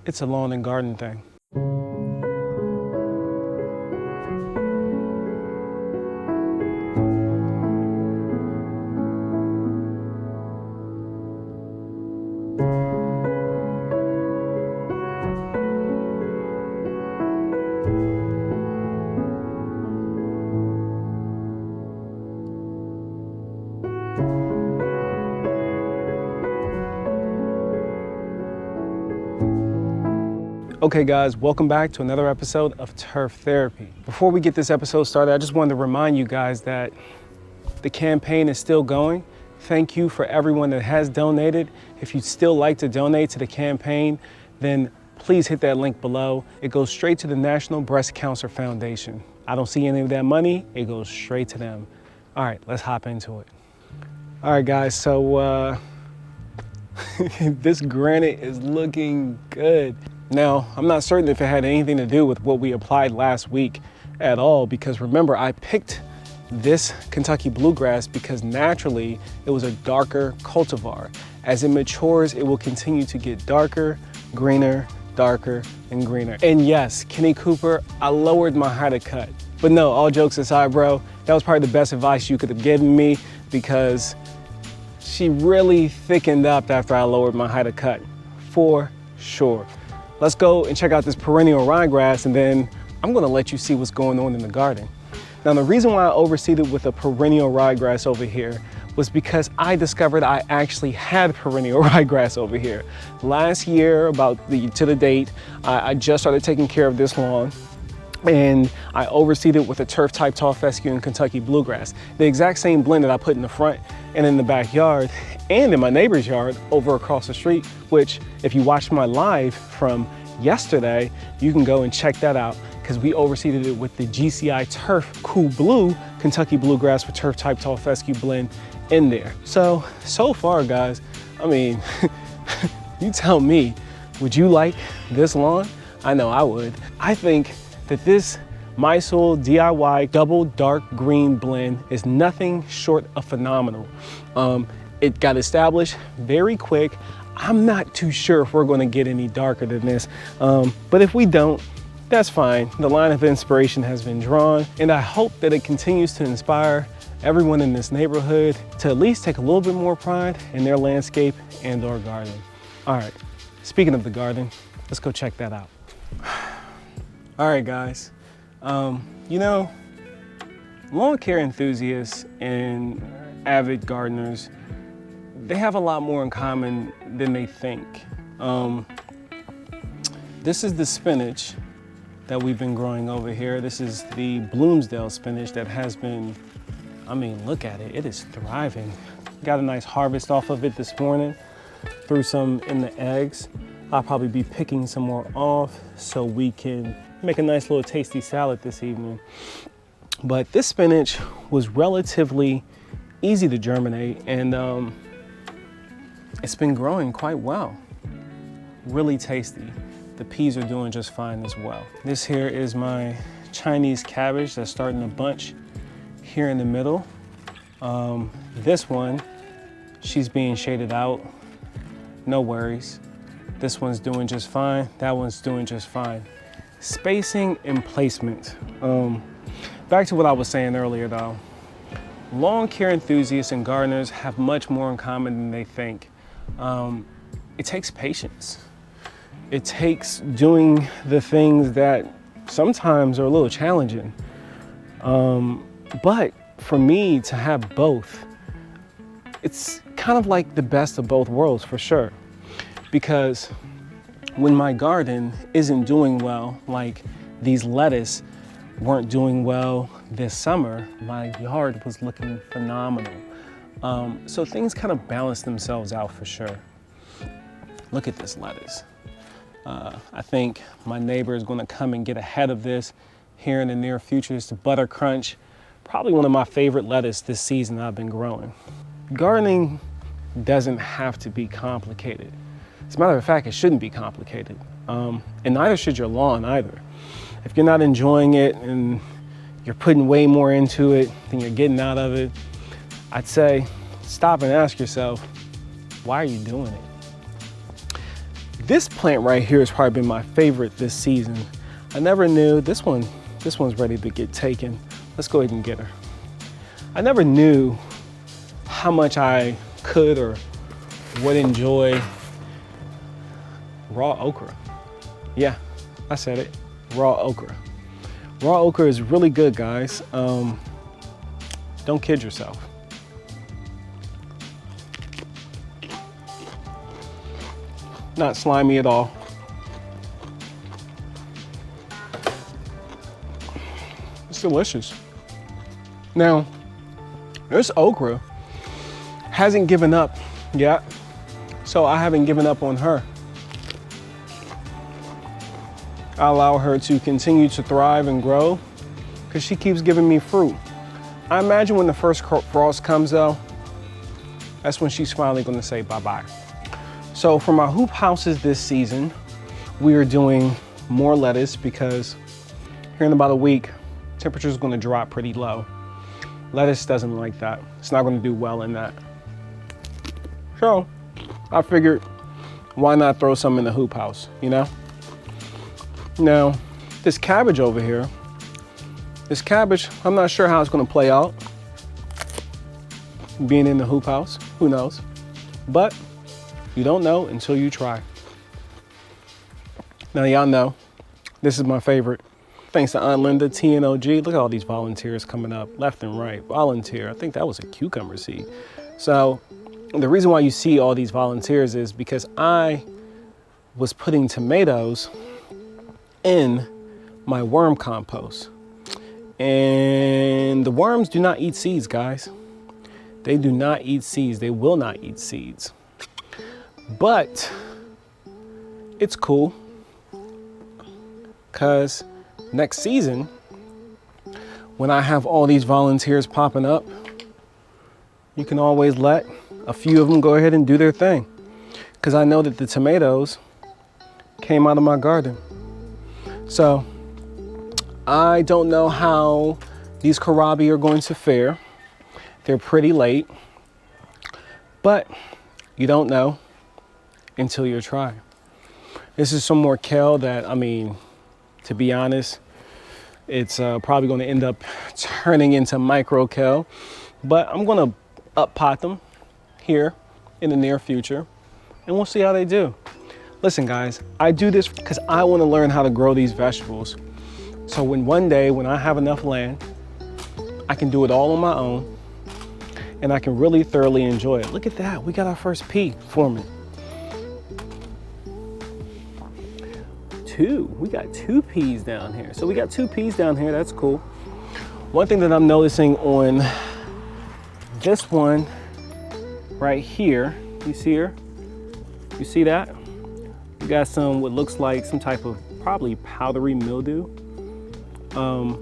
It's a lawn and garden thing. Okay guys, welcome back to another episode of Turf Therapy. Before we get this episode started, I just wanted to remind you guys that the campaign is still going. Thank you for everyone that has donated. If you'd still like to donate to the campaign, then please hit that link below. It goes straight to the National Breast Cancer Foundation. I don't see any of that money, it goes straight to them. All right, let's hop into it. All right guys, so this granite is looking good. Now, I'm not certain if it had anything to do with what we applied last week at all, because remember, I picked this Kentucky bluegrass because naturally it was a darker cultivar. As it matures, it will continue to get darker, greener, darker, and greener. And yes, Kenny Cooper, I lowered my height of cut. But no, all jokes aside, bro, that was probably the best advice you could have given me, because she really thickened up after I lowered my height of cut, for sure. Let's go and check out this perennial ryegrass, and then I'm gonna let you see what's going on in the garden. Now, the reason why I overseeded with a perennial ryegrass over here was because I discovered I actually had perennial ryegrass over here. Last year, to the date, I just started taking care of this lawn, and I overseeded with a turf type tall fescue and Kentucky bluegrass. The exact same blend that I put in the front and in the backyard and in my neighbor's yard over across the street, which if you watched my live from yesterday, you can go and check that out, because we overseeded it with the GCI Turf Cool Blue Kentucky bluegrass with turf type tall fescue blend in there. So far guys, I mean, you tell me, would you like this lawn? I know I would. I think that this My Soil DIY double dark green blend is nothing short of phenomenal. It got established very quick. I'm not too sure if we're gonna get any darker than this, but if we don't, that's fine. The line of inspiration has been drawn, and I hope that it continues to inspire everyone in this neighborhood to at least take a little bit more pride in their landscape and or garden. All right, speaking of the garden, let's go check that out. All right, guys. You know, lawn care enthusiasts and avid gardeners, they have a lot more in common than they think. This is the spinach that we've been growing over here. This is the Bloomsdale spinach that has been, I mean, look at it, it is thriving. Got a nice harvest off of it this morning. Threw some in the eggs. I'll probably be picking some more off so we can make a nice little tasty salad this evening. But this spinach was relatively easy to germinate, and it's been growing quite well. Really tasty. The peas are doing just fine as well. This here is my Chinese cabbage that's starting to bunch here in the middle. This one, she's being shaded out. No worries. This one's doing just fine. That one's doing just fine. Spacing and placement. Back to what I was saying earlier though. Lawn care enthusiasts and gardeners have much more in common than they think. It takes patience. It takes doing the things that sometimes are a little challenging. But for me to have both, it's kind of like the best of both worlds for sure. Because when my garden isn't doing well, like these lettuce weren't doing well this summer, my yard was looking phenomenal. So things kind of balance themselves out for sure. Look at this lettuce. I think my neighbor is gonna come and get ahead of this here in the near future. It's the Butter Crunch, probably one of my favorite lettuce this season I've been growing. Gardening doesn't have to be complicated. As a matter of fact, it shouldn't be complicated. And neither should your lawn either. If you're not enjoying it and you're putting way more into it than you're getting out of it, I'd say stop and ask yourself, why are you doing it? This plant right here has probably been my favorite this season. I never knew, this one's ready to get taken. Let's go ahead and get her. I never knew how much I could or would enjoy raw okra. Yeah, I said it, raw okra. Raw okra is really good, guys. Don't kid yourself. Not slimy at all. It's delicious. Now, this okra hasn't given up yet, so I haven't given up on her. I allow her to continue to thrive and grow because she keeps giving me fruit. I imagine when the first frost comes though, that's when she's finally gonna say bye-bye. So for my hoop houses this season, we are doing more lettuce because here in about a week, temperature is gonna drop pretty low. Lettuce doesn't like that. It's not gonna do well in that. So I figured, why not throw some in the hoop house, you know? Now, this cabbage over here, this cabbage, I'm not sure how it's gonna play out. Being in the hoop house, who knows? But you don't know until you try. Now y'all know, this is my favorite. Thanks to Aunt Linda, TNOG. Look at all these volunteers coming up left and right. Volunteer, I think that was a cucumber seed. So the reason why you see all these volunteers is because I was putting tomatoes in my worm compost. And the worms do not eat seeds, guys. They do not eat seeds. They will not eat seeds. But it's cool because next season, when I have all these volunteers popping up, you can always let a few of them go ahead and do their thing. Because I know that the tomatoes came out of my garden. So I don't know how these kohlrabi are going to fare. They're pretty late, but you don't know until you try. This is some more kale that, I mean, to be honest, it's probably going to end up turning into micro kale, but I'm going to up pot them here in the near future and we'll see how they do. Listen guys, I do this because I want to learn how to grow these vegetables. So when one day when I have enough land, I can do it all on my own and I can really thoroughly enjoy it. Look at that, we got our first pea forming. We got 2 peas down here. So we got 2 peas down here, that's cool. One thing that I'm noticing on this one right here, you see her? You see that? We got some, what looks like some type of probably powdery mildew. I'm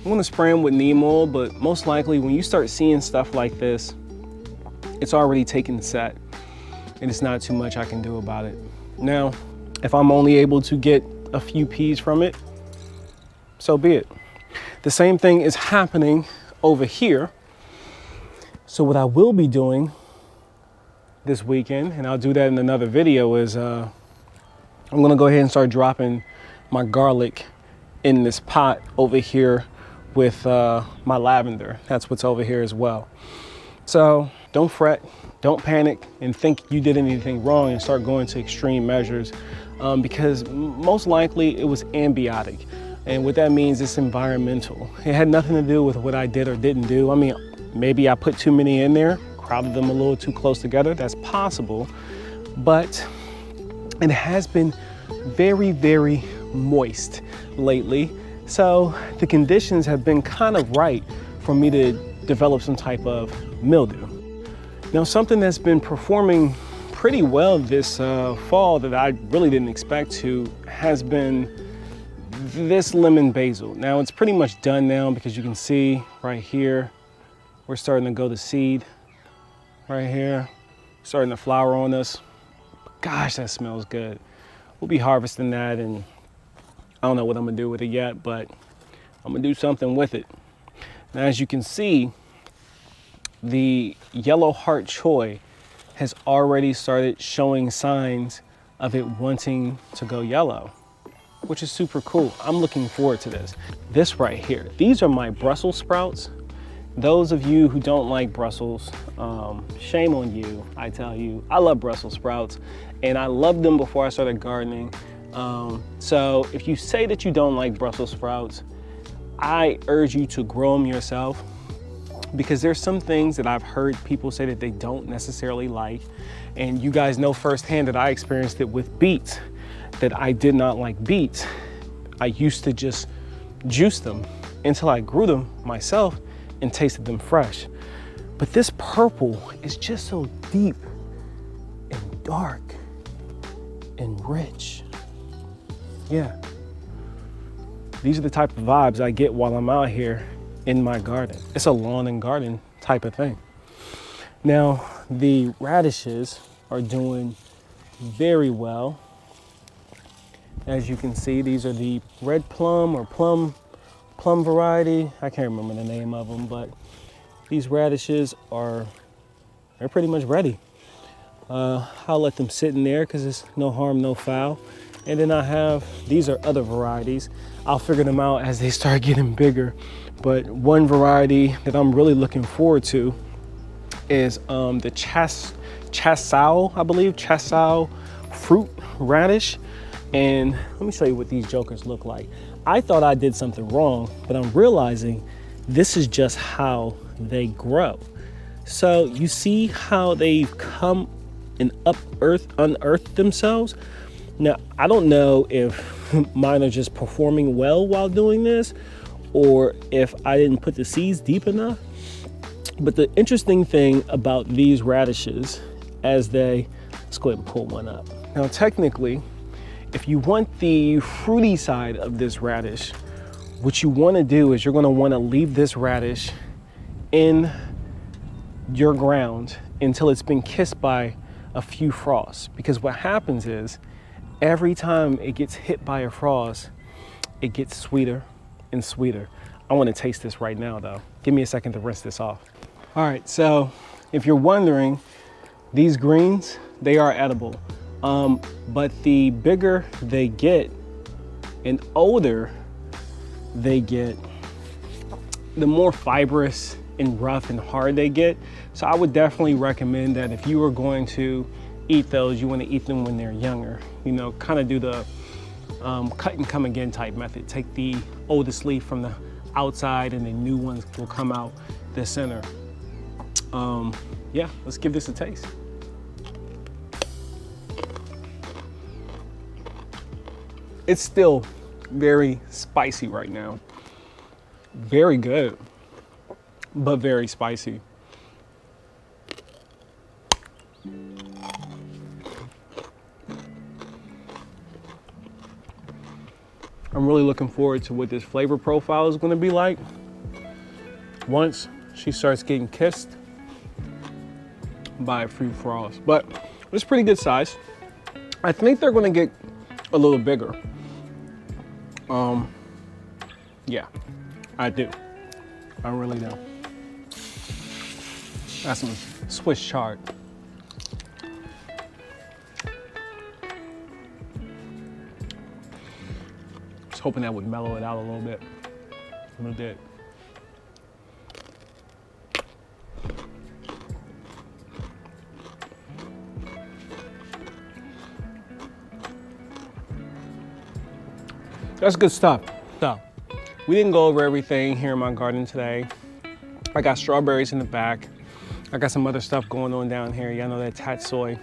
gonna spray them with neem oil, but most likely when you start seeing stuff like this, it's already taken set and it's not too much I can do about it. Now, if I'm only able to get a few peas from it, so be it. The same thing is happening over here. So what I will be doing this weekend, and I'll do that in another video, is I'm gonna go ahead and start dropping my garlic in this pot over here with my lavender. That's what's over here as well. So don't fret, don't panic and think you did anything wrong and start going to extreme measures because most likely it was ambiotic. And what that means is environmental. It had nothing to do with what I did or didn't do. I mean, maybe I put too many in there, crowded them a little too close together. That's possible, but it has been very, very moist lately. So the conditions have been kind of right for me to develop some type of mildew. Now, something that's been performing pretty well this fall that I really didn't expect to has been this lemon basil. Now it's pretty much done now because you can see right here, we're starting to go to seed right here, starting to flower on us. Gosh, that smells good. We'll be harvesting that and I don't know what I'm gonna do with it yet, but I'm gonna do something with it. Now, as you can see, the yellow heart choy has already started showing signs of it wanting to go yellow, which is super cool. I'm looking forward to this. This right here, these are my Brussels sprouts. Those of you who don't like Brussels, shame on you. I tell you, I love Brussels sprouts, and I loved them before I started gardening. So if you say that you don't like Brussels sprouts, I urge you to grow them yourself, because there's some things that I've heard people say that they don't necessarily like. And you guys know firsthand that I experienced it with beets, that I did not like beets. I used to just juice them until I grew them myself and tasted them fresh. But this purple is just so deep and dark and rich. Yeah. These are the type of vibes I get while I'm out here in my garden. It's a lawn and garden type of thing. Now, the radishes are doing very well. As you can see, these are the red plum or plum variety. I can't remember the name of them, but these radishes they're pretty much ready. I'll let them sit in there because it's no harm, no foul. And then these are other varieties. I'll figure them out as they start getting bigger. But one variety that I'm really looking forward to is the Chasao, I believe, Chasao fruit radish. And let me show you what these jokers look like. I thought I did something wrong, but I'm realizing this is just how they grow. So you see how they've come and unearthed themselves? Now, I don't know if mine are just performing well while doing this, or if I didn't put the seeds deep enough. But the interesting thing about these radishes, let's go ahead and pull one up. Now, technically, if you want the fruity side of this radish, what you want to do is you're going to want to leave this radish in your ground until it's been kissed by a few frosts. Because what happens is, every time it gets hit by a frost, it gets sweeter and sweeter. I want to taste this right now though. Give me a second to rinse this off. All right, so if you're wondering, these greens, they are edible. But the bigger they get and older they get, the more fibrous and rough and hard they get. So I would definitely recommend that if you are going to eat those, you want to eat them when they're younger. You know, kind of do the cut and come again type method. Take the oldest leaf from the outside and the new ones will come out the center. Yeah, let's give this a taste. It's still very spicy right now. Very good, but very spicy. I'm really looking forward to what this flavor profile is going to be like once she starts getting kissed by a few frosts. But it's pretty good size. I think they're going to get a little bigger. Yeah, I do. I really do. That's some Swiss chard. Just hoping that would mellow it out a little bit. But it did. That's good stuff. So, we didn't go over everything here in my garden today. I got strawberries in the back. I got some other stuff going on down here. Y'all know that tatsoi.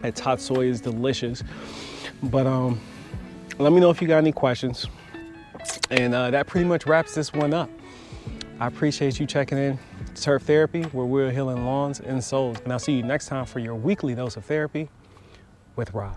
That tatsoi is delicious. But let me know if you got any questions. And that pretty much wraps this one up. I appreciate you checking in. Turf Therapy, where we're healing lawns and souls. And I'll see you next time for your weekly dose of therapy with Rob.